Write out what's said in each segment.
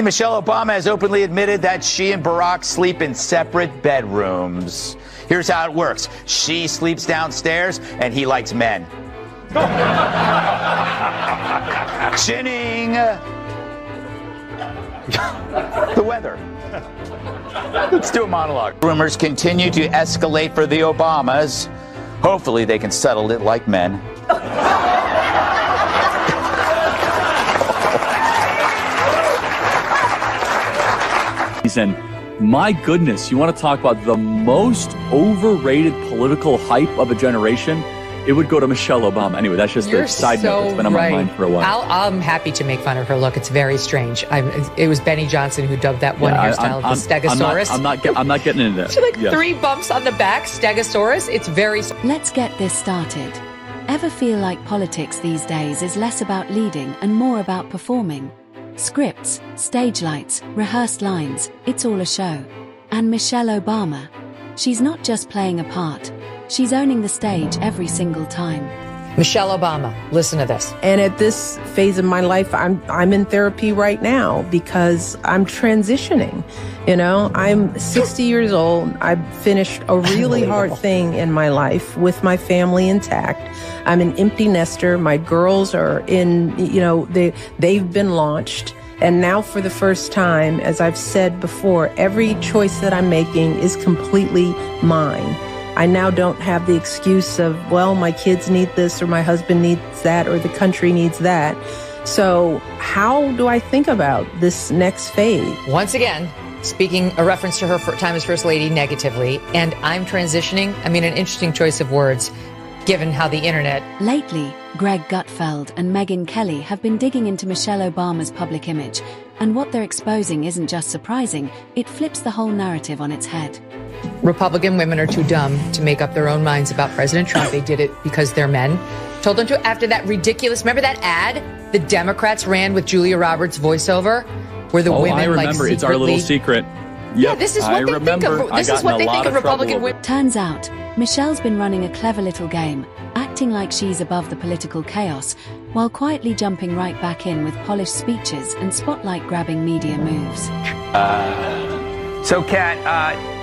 Michelle Obama has openly admitted that she and Barack sleep in separate bedrooms. Here's how it works. She sleeps downstairs, and he likes men. Chinning. The weather. Let's do a monologue. Rumors continue to escalate for the Obamas. Hopefully they can settle it like men. And my goodness, you want to talk about the most overrated political hype of a generation? It would go to Michelle Obama. Anyway, that's just a side note that's been on my mind for a while. I'm happy to make fun of her look. It's very strange. It was Benny Johnson who dubbed that one hairstyle the Stegosaurus. I'm not getting into that. She three bumps on the back, Stegosaurus. It's very... Let's get this started. Ever feel like politics these days is less about leading and more about performing? Scripts, stage lights, rehearsed lines, it's all a show. And Michelle Obama, she's not just playing a part, she's owning the stage every single time. Michelle Obama, listen to this. And at this phase of my life, I'm in therapy right now because I'm transitioning. You know, I'm 60 years old. I've finished a really hard thing in my life with my family intact. I'm an empty nester. My girls are in, you know, they've been launched. And now for the first time, as I've said before, every choice that I'm making is completely mine. I now don't have the excuse of, well, my kids need this or my husband needs that or the country needs that. So how do I think about this next phase? Once again, speaking a reference to her time as First Lady negatively, and I'm transitioning. I mean, an interesting choice of words, given how the internet... Lately, Greg Gutfeld and Megyn Kelly have been digging into Michelle Obama's public image, and what they're exposing isn't just surprising, it flips the whole narrative on its head. Republican women are too dumb to make up their own minds about President Trump. They did it because they're men. Told them to after that ridiculous, remember that ad the Democrats ran with Julia Roberts voiceover? Where the women I remember. It's our little secret. Yep, yeah, this is what they think of. This is what they think of Republican women. Turns out, Michelle's been running a clever little game, acting like she's above the political chaos, while quietly jumping right back in with polished speeches and spotlight-grabbing media moves. So, Kat,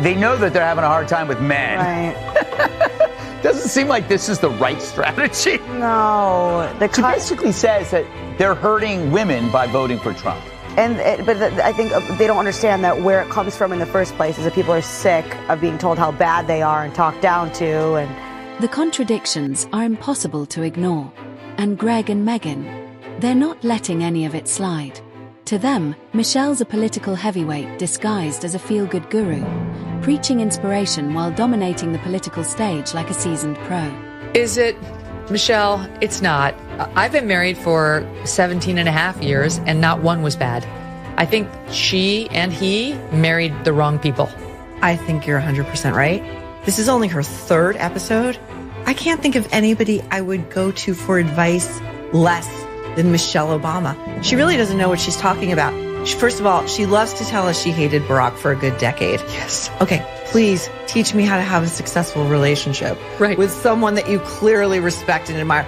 they know that they're having a hard time with men. Right. Doesn't seem like this is the right strategy. No. She basically says that they're hurting women by voting for Trump. But I think they don't understand that where it comes from in the first place is that people are sick of being told how bad they are and talked down to. And the contradictions are impossible to ignore. And Greg and Megyn, they're not letting any of it slide. To them, Michelle's a political heavyweight disguised as a feel-good guru, preaching inspiration while dominating the political stage like a seasoned pro. Is it, Michelle? It's not. I've been married for 17 and a half years, and not one was bad. I think she and he married the wrong people. I think you're 100% right. This is only her third episode. I can't think of anybody I would go to for advice less than Michelle Obama. She really doesn't know what she's talking about. First of all, she loves to tell us she hated Barack for a good decade. Yes. Okay, please teach me how to have a successful relationship with someone that you clearly respect and admire.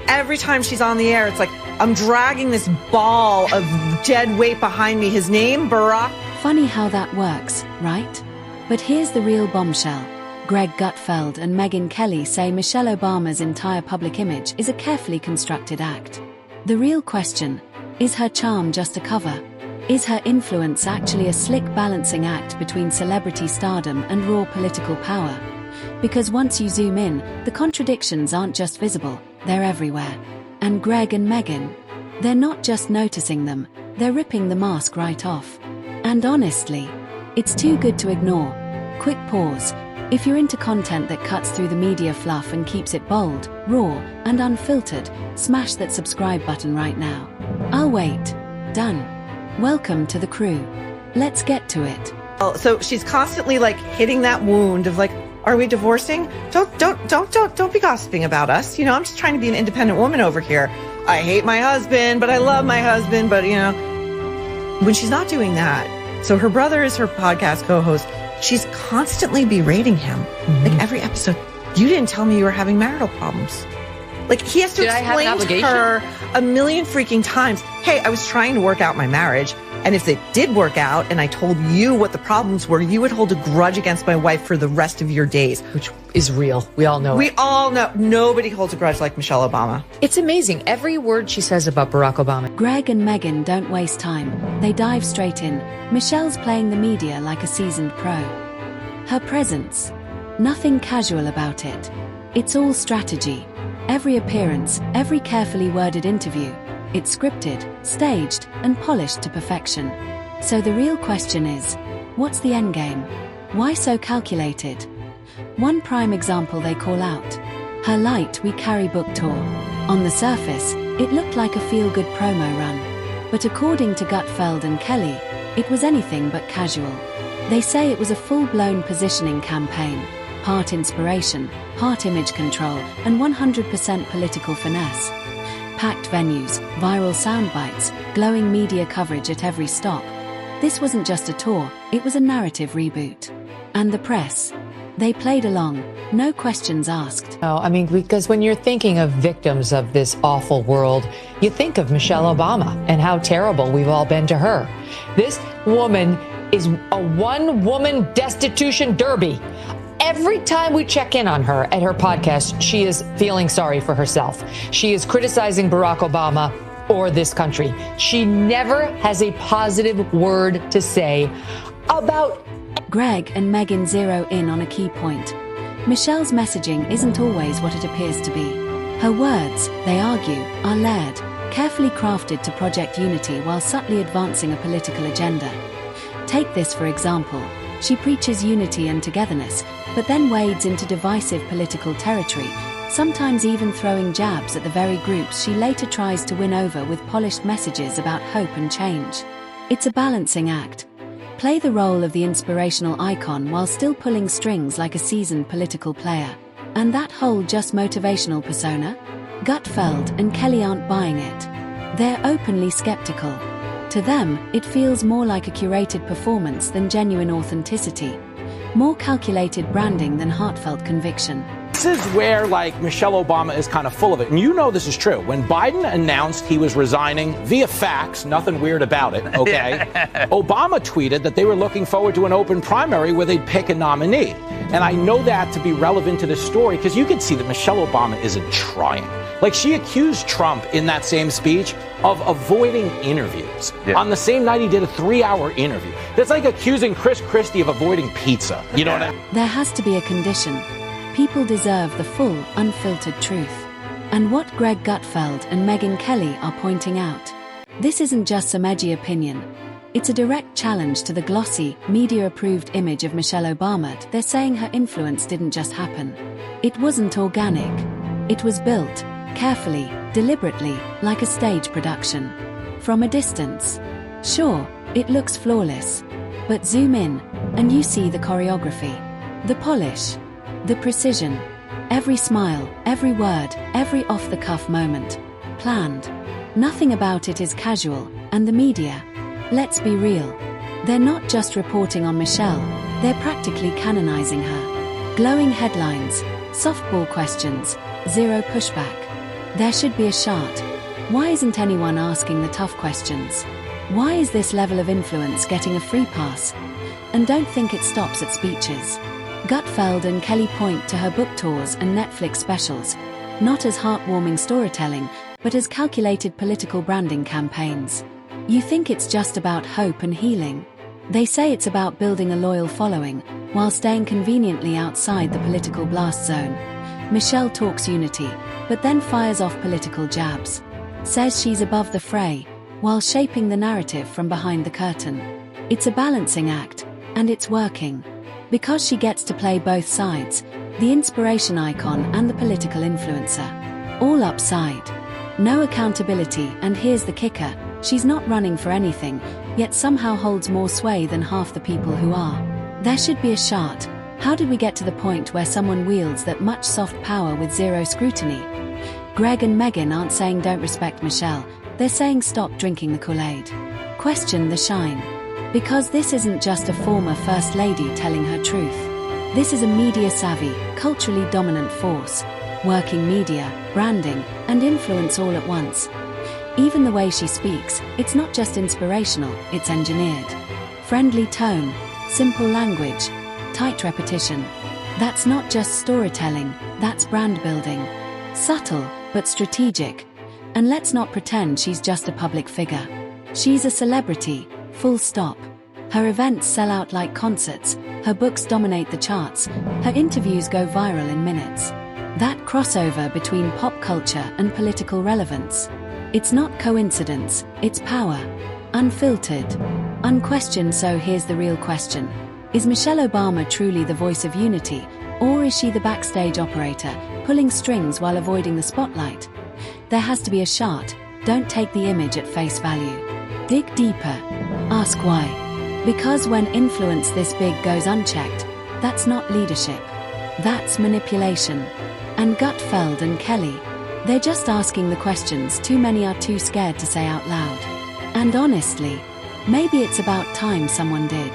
Every time she's on the air, it's like, I'm dragging this ball of dead weight behind me. His name, Barack. Funny how that works, right? But here's the real bombshell. Greg Gutfeld and Megyn Kelly say Michelle Obama's entire public image is a carefully constructed act. The real question, is her charm just a cover? Is her influence actually a slick balancing act between celebrity stardom and raw political power? Because once you zoom in, the contradictions aren't just visible, they're everywhere. And Greg and Megyn, they're not just noticing them, they're ripping the mask right off. And honestly, it's too good to ignore. Quick pause. If you're into content that cuts through the media fluff and keeps it bold, raw, and unfiltered, smash that subscribe button right now. I'll wait. Done. Welcome to the crew. Let's get to it. Oh, so she's constantly like hitting that wound of like, are we divorcing? Don't be gossiping about us. You know, I'm just trying to be an independent woman over here. I hate my husband, but I love my husband. But you know, when she's not doing that, so her brother is her podcast co-host. She's constantly berating him. Like every episode, you didn't tell me you were having marital problems. Like he has to explain to her a million freaking times, hey, I was trying to work out my marriage. And if it did work out and I told you what the problems were, you would hold a grudge against my wife for the rest of your days. Which is real. We all know We it. all know. Nobody holds a grudge like Michelle Obama. It's amazing. Every word she says about Barack Obama. Greg and Megyn don't waste time. They dive straight in. Michelle's playing the media like a seasoned pro. Her presence. Nothing casual about it. It's all strategy. Every appearance, every carefully worded interview. It's scripted, staged, and polished to perfection. So the real question is, what's the endgame? Why so calculated? One prime example they call out. Her Light We Carry book tour. On the surface, it looked like a feel-good promo run. But according to Gutfeld and Kelly, it was anything but casual. They say it was a full-blown positioning campaign. Part inspiration, part image control, and 100% political finesse. Packed venues, viral sound bites, glowing media coverage at every stop. This wasn't just a tour, it was a narrative reboot. And the press? They played along, no questions asked. No, I mean, because when you're thinking of victims of this awful world, you think of Michelle Obama and how terrible we've all been to her. This woman is a one-woman destitution derby. Every time we check in on her at her podcast, she is feeling sorry for herself. She is criticizing Barack Obama or this country. She never has a positive word to say about. Greg and Megyn zero in on a key point. Michelle's messaging isn't always what it appears to be. Her words, they argue, are layered, carefully crafted to project unity while subtly advancing a political agenda. Take this for example. She preaches unity and togetherness, but then wades into divisive political territory, sometimes even throwing jabs at the very groups she later tries to win over with polished messages about hope and change. It's a balancing act. Play the role of the inspirational icon while still pulling strings like a seasoned political player. And that whole just motivational persona? Gutfeld and Kelly aren't buying it. They're openly skeptical. To them, it feels more like a curated performance than genuine authenticity. More calculated branding than heartfelt conviction. This is where, Michelle Obama is kind of full of it. And you know this is true. When Biden announced he was resigning via fax, nothing weird about it, okay? Obama tweeted that they were looking forward to an open primary where they'd pick a nominee. And I know that to be relevant to this story because you can see that Michelle Obama isn't trying. She accused Trump in that same speech of avoiding interviews. Yeah. On the same night he did a 3-hour interview. That's like accusing Chris Christie of avoiding pizza. You know what I mean? There has to be a condition. People deserve the full, unfiltered truth. And what Greg Gutfeld and Megyn Kelly are pointing out. This isn't just some edgy opinion. It's a direct challenge to the glossy, media-approved image of Michelle Obama. They're saying her influence didn't just happen. It wasn't organic. It was built, carefully, deliberately, like a stage production. From a distance. Sure, it looks flawless. But zoom in, and you see the choreography. The polish. The precision. Every smile, every word, every off-the-cuff moment. Planned. Nothing about it is casual, and the media. Let's be real. They're not just reporting on Michelle, they're practically canonizing her. Glowing headlines, softball questions, zero pushback. There should be a shot. Why isn't anyone asking the tough questions? Why is this level of influence getting a free pass? And don't think it stops at speeches. Gutfeld and Kelly point to her book tours and Netflix specials, not as heartwarming storytelling, but as calculated political branding campaigns. You think it's just about hope and healing. They say it's about building a loyal following, while staying conveniently outside the political blast zone. Michelle talks unity, but then fires off political jabs. Says she's above the fray, while shaping the narrative from behind the curtain. It's a balancing act, and it's working. Because she gets to play both sides, the inspiration icon and the political influencer. All upside. No accountability, and here's the kicker, she's not running for anything, yet somehow holds more sway than half the people who are. There should be a shot. How did we get to the point where someone wields that much soft power with zero scrutiny? Greg and Megyn aren't saying don't respect Michelle, they're saying stop drinking the Kool-Aid. Question the shine. Because this isn't just a former First Lady telling her truth. This is a media-savvy, culturally dominant force, working media, branding, and influence all at once. Even the way she speaks, it's not just inspirational, it's engineered. Friendly tone, simple language, tight repetition. That's not just storytelling, that's brand building. Subtle, but strategic. And let's not pretend she's just a public figure. She's a celebrity, full stop. Her events sell out like concerts, her books dominate the charts, her interviews go viral in minutes. That crossover between pop culture and political relevance. It's not coincidence, it's power. Unfiltered, unquestioned. So here's the real question. Is Michelle Obama truly the voice of unity, or is she the backstage operator, pulling strings while avoiding the spotlight? There has to be a shot. Don't take the image at face value. Dig deeper. Ask why. Because when influence this big goes unchecked, that's not leadership. That's manipulation. And Gutfeld and Kelly, they're just asking the questions too many are too scared to say out loud. And honestly, maybe it's about time someone did.